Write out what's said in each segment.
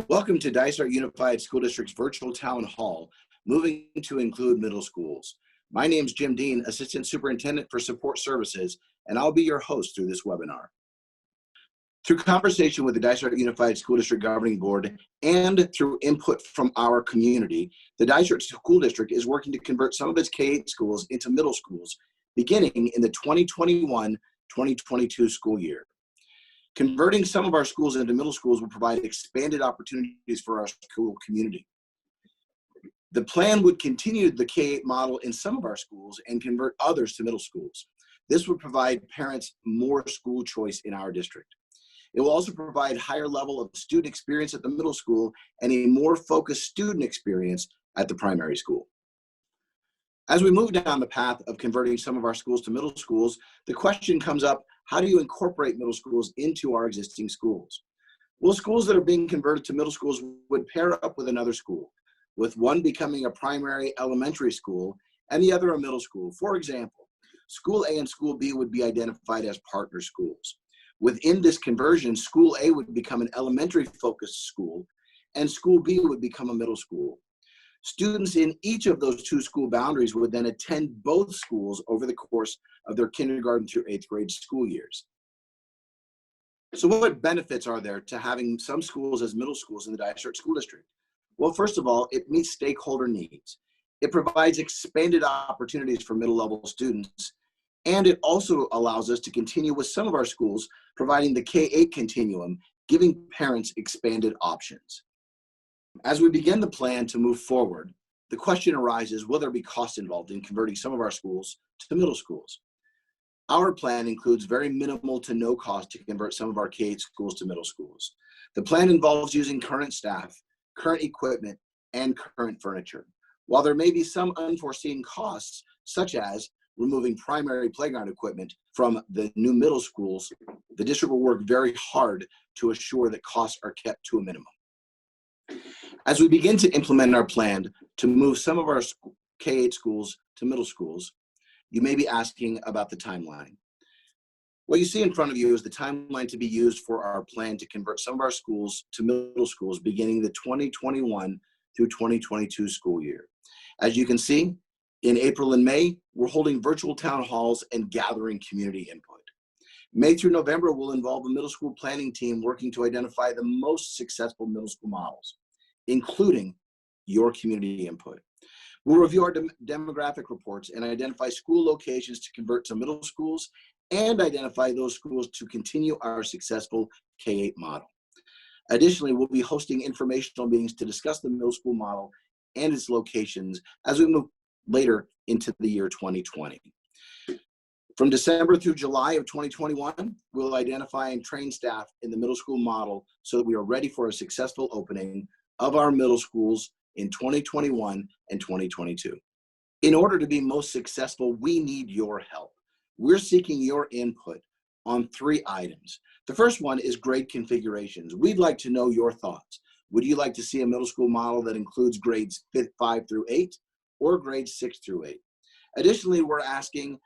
Welcome to Dysart Unified School District's virtual town hall, moving to include middle schools. My name is Jim Dean, Assistant Superintendent for Support Services, and I'll be your host through this webinar. Through conversation with the Dysart Unified School District Governing Board and through input from our community, the Dysart School District is working to convert some of its K-8 schools into middle schools, beginning in the 2021-2022 school year. Converting some of our schools into middle schools will provide expanded opportunities for our school community. The plan would continue the K-8 model in some of our schools and convert others to middle schools. This would provide parents more school choice in our district. It will also provide higher level of student experience at the middle school and a more focused student experience at the primary school. As we move down the path of converting some of our schools to middle schools, the question comes up, how do you incorporate middle schools into our existing schools? Well, schools that are being converted to middle schools would pair up with another school, with one becoming a primary elementary school and the other a middle school. For example, School A and School B would be identified as partner schools. Within this conversion, School A would become an elementary-focused school, and School B would become a middle school. Students in each of those two school boundaries would then attend both schools over the course of their kindergarten through 8th grade school years. So what benefits are there to having some schools as middle schools in the Dysart School District? Well, first of all, it meets stakeholder needs. It provides expanded opportunities for middle level students, and it also allows us to continue with some of our schools providing the K-8 continuum, giving parents expanded options. As we begin the plan to move forward, the question arises, will there be cost involved in converting some of our schools to middle schools? Our plan includes very minimal to no cost to convert some of our K-8 schools to middle schools. The plan involves using current staff, current equipment, and current furniture. While there may be some unforeseen costs, such as removing primary playground equipment from the new middle schools, the district will work very hard to assure that costs are kept to a minimum. As we begin to implement our plan to move some of our K-8 schools to middle schools, you may be asking about the timeline. What you see in front of you is the timeline to be used for our plan to convert some of our schools to middle schools beginning the 2021 through 2022 school year. As you can see, in April and May, we're holding virtual town halls and gathering community input. May through November will involve a middle school planning team working to identify the most successful middle school models, including your community input. We'll review our demographic reports and identify school locations to convert to middle schools and identify those schools to continue our successful K-8 model. Additionally, we'll be hosting informational meetings to discuss the middle school model and its locations as we move later into the year 2020. From December through July of 2021, we'll identify and train staff in the middle school model so that we are ready for a successful opening of our middle schools in 2021 and 2022. In order to be most successful, we need your help. We're seeking your input on 3 items. The first one is grade configurations. We'd like to know your thoughts. Would you like to see a middle school model that includes grades 5 through 8 or grades 6 through 8? Additionally, we're asking,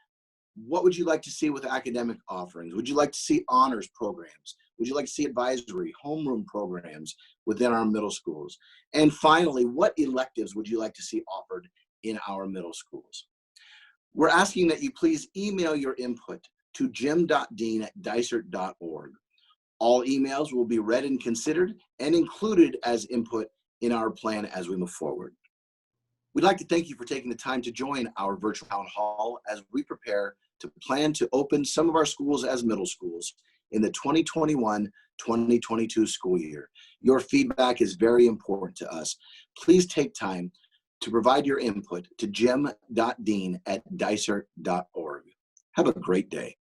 what would you like to see with academic offerings? Would you like to see honors programs? Would you like to see advisory, homeroom programs within our middle schools? And finally, what electives would you like to see offered in our middle schools? We're asking that you please email your input to jim.dean@dysart.org. All emails will be read and considered and included as input in our plan as we move forward. We'd like to thank you for taking the time to join our virtual town hall as we prepare to plan to open some of our schools as middle schools in the 2021-2022 school year. Your feedback is very important to us. Please take time to provide your input to jim.dean@dysart.org. Have a great day.